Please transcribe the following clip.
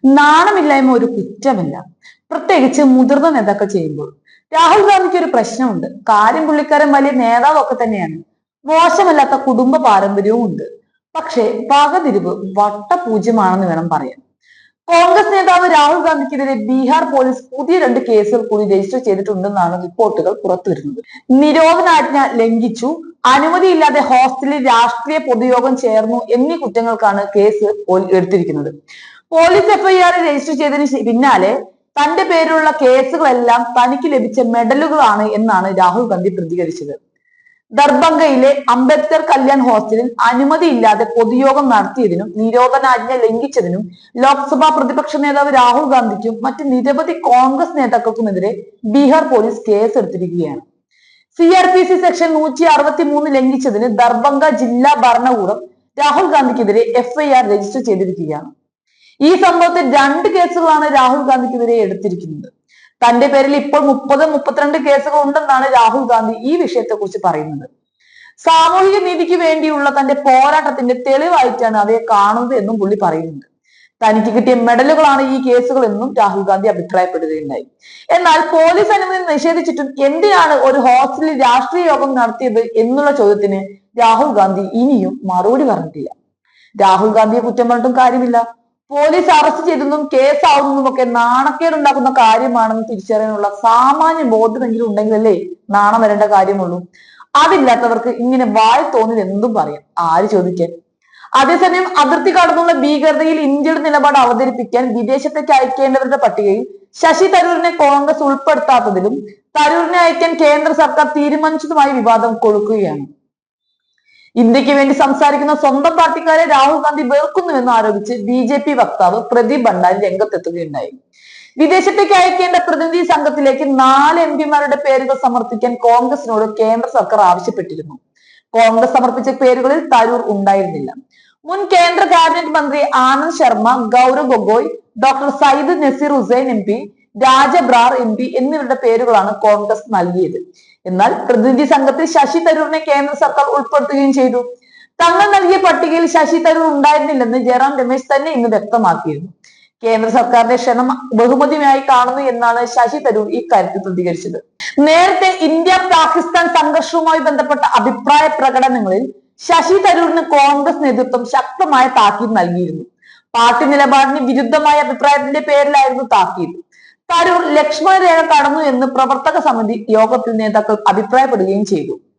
നാണമില്ലായ്മ ഒരു കുറ്റമല്ല, പ്രത്യേകിച്ച് മുതിർന്ന നേതാക്കൾ ചെയ്യുമ്പോൾ. രാഹുൽ ഗാന്ധിക്ക് ഒരു പ്രശ്നമുണ്ട്. കാര്യം പുള്ളിക്കാരൻ വലിയ നേതാവൊക്കെ തന്നെയാണ്, മോശമല്ലാത്ത കുടുംബ പാരമ്പര്യവും ഉണ്ട്. പക്ഷേ പകതിരിവ് വട്ടപൂജ്യമാണെന്ന് വേണം പറയാൻ. കോൺഗ്രസ് നേതാവ് രാഹുൽ ഗാന്ധിക്കെതിരെ ബീഹാർ പോലീസ് പുതിയ 2 കേസുകൾ കൂടി രജിസ്റ്റർ ചെയ്തിട്ടുണ്ടെന്നാണ് റിപ്പോർട്ടുകൾ പുറത്തുവരുന്നത്. നിരോധനാജ്ഞ ലംഘിച്ചു, അനുമതിയില്ലാതെ ഹോസ്റ്റലിൽ രാഷ്ട്രീയ പൊതുയോഗം ചേർന്നു എന്നീ കുറ്റങ്ങൾക്കാണ് കേസ് എടുത്തിരിക്കുന്നത്. പോലീസ് എഫ്ഐആർ രജിസ്റ്റർ ചെയ്തതിന് പിന്നാലെ തന്റെ പേരിലുള്ള കേസുകളെല്ലാം തനിക്ക് ലഭിച്ച മെഡലുകളാണ് എന്നാണ് രാഹുൽ ഗാന്ധി പ്രതികരിച്ചത്. ദർഭംഗയിലെ അംബേദ്കർ കല്യാൺ ഹോസ്റ്റലിൽ അനുമതിയില്ലാതെ പൊതുയോഗം നടത്തിയതിനും നിരോധനാജ്ഞ ലംഘിച്ചതിനും ലോക്സഭാ പ്രതിപക്ഷ നേതാവ് രാഹുൽ ഗാന്ധിക്കും മറ്റ് നിരവധി കോൺഗ്രസ് നേതാക്കൾക്കുമെതിരെ ബീഹാർ പോലീസ് കേസെടുത്തിരിക്കുകയാണ്. CRPC സെക്ഷൻ 163 ലംഘിച്ചതിന് ദർഭംഗ ജില്ലാ ഭരണകൂടം രാഹുൽ ഗാന്ധിക്കെതിരെ എഫ്ഐആർ രജിസ്റ്റർ ചെയ്തിരിക്കുകയാണ്. ഈ സംഭവത്തിൽ 2 കേസുകളാണ് രാഹുൽ ഗാന്ധിക്കെതിരെ എടുത്തിരിക്കുന്നത്. തന്റെ പേരിൽ ഇപ്പോൾ 32 കേസുകൾ ഉണ്ടെന്നാണ് രാഹുൽ ഗാന്ധി ഈ വിഷയത്തെ കുറിച്ച് പറയുന്നത്. സാമൂഹിക നീതിക്ക് വേണ്ടിയുള്ള തന്റെ പോരാട്ടത്തിന്റെ തെളിവായിട്ടാണ് അവയെ കാണുന്നത് എന്നും പുള്ളി പറയുന്നുണ്ട്. തനിക്ക് കിട്ടിയ മെഡലുകളാണ് ഈ കേസുകൾ എന്നും രാഹുൽ ഗാന്ധി അഭിപ്രായപ്പെടുകയുണ്ടായി. എന്നാൽ പോലീസ് അനുമതി നിഷേധിച്ചിട്ടും എന്തിനാണ് ഒരു ഹോസ്റ്റലിൽ രാഷ്ട്രീയ യോഗം നടത്തിയത് എന്നുള്ള ചോദ്യത്തിന് രാഹുൽ ഗാന്ധി ഇനിയും മറുപടി പറഞ്ഞിട്ടില്ല. രാഹുൽ ഗാന്ധിയെ കുറ്റം പറഞ്ഞിട്ടും കാര്യമില്ല. പോലീസ് അറസ്റ്റ് ചെയ്തെന്നും കേസാവുന്നതുമൊക്കെ നാണക്കേടുണ്ടാക്കുന്ന കാര്യമാണെന്ന് തിരിച്ചറിയാനുള്ള സാമാന്യ ബോധമെങ്കിലും ഉണ്ടെങ്കിലല്ലേ നാണം വരേണ്ട കാര്യമുള്ളൂ. അതില്ലാത്തവർക്ക് ഇങ്ങനെ വായി തോന്നിയത് എന്തും പറയാം, ആര് ചോദിക്കാൻ. അതേസമയം അതിർത്തി കടന്നുള്ള ഭീകരതയിൽ ഇന്ത്യയുടെ നിലപാട് അവതരിപ്പിക്കാൻ വിദേശത്തേക്ക് അയക്കേണ്ടവരുടെ പട്ടികയിൽ ശശി തരൂരിനെ കോൺഗ്രസ് ഉൾപ്പെടുത്താത്തതിലും തരൂരിനെ അയക്കാൻ കേന്ദ്ര സർക്കാർ തീരുമാനിച്ചതുമായി വിവാദം കൊഴുക്കുകയാണ്. ഇന്ത്യക്ക് വേണ്ടി സംസാരിക്കുന്ന സ്വന്തം പാർട്ടിക്കാരെ രാഹുൽ ഗാന്ധി വെറുക്കുന്നുവെന്ന് ആരോപിച്ച് BJP വക്താവ് പ്രദീപ് ഭണ്ഡാരി രംഗത്തെത്തുകയുണ്ടായി. വിദേശത്തേക്ക് അയക്കേണ്ട പ്രതിനിധി സംഘത്തിലേക്ക് 4 MP-മാരുടെ പേരുകൾ സമർപ്പിക്കാൻ കോൺഗ്രസിനോട് കേന്ദ്ര സർക്കാർ ആവശ്യപ്പെട്ടിരുന്നു. കോൺഗ്രസ് സമർപ്പിച്ച പേരുകളിൽ തരൂർ ഉണ്ടായിരുന്നില്ല. മുൻ കേന്ദ്ര ക്യാബിനറ്റ് മന്ത്രി ആനന്ദ് ശർമ്മ, ഗൗരവ് ഗൊഗോയ്, ഡോക്ടർ സയ്യിദ് നസീർ ഹുസൈൻ MP, രാജ ബ്രാർ MP എന്നിവരുടെ പേരുകളാണ് കോൺഗ്രസ് നൽകിയത്. എന്നാൽ പ്രതിനിധി സംഘത്തിൽ ശശി തരൂരിനെ കേന്ദ്ര സർക്കാർ ഉൾപ്പെടുത്തുകയും ചെയ്തു. തങ്ങൾ നൽകിയ പട്ടികയിൽ ശശി തരൂർ ഉണ്ടായിരുന്നില്ലെന്ന് ജയറാം രമേശ് തന്നെ ഇന്ന് വ്യക്തമാക്കിയിരുന്നു. കേന്ദ്ര സർക്കാരിന്റെ ക്ഷണം ബഹുമതിയായി കാണുന്നു എന്നാണ് ശശി തരൂർ ഇക്കാര്യത്തിൽ പ്രതികരിച്ചത്. നേരത്തെ ഇന്ത്യ പാകിസ്ഥാൻ സംഘർഷവുമായി ബന്ധപ്പെട്ട അഭിപ്രായ പ്രകടനങ്ങളിൽ ശശി തരൂരിന് കോൺഗ്രസ് നേതൃത്വം ശക്തമായ താക്കീത് നൽകിയിരുന്നു. പാർട്ടി നിലപാടിന് വിരുദ്ധമായ അഭിപ്രായത്തിന്റെ പേരിലായിരുന്നു താക്കീത്. തരൂർ ലക്ഷ്മണ രേഖ കടന്നു എന്ന് പ്രവർത്തക സമിതി യോഗത്തിൽ നേതാക്കൾ അഭിപ്രായപ്പെടുകയും ചെയ്തു.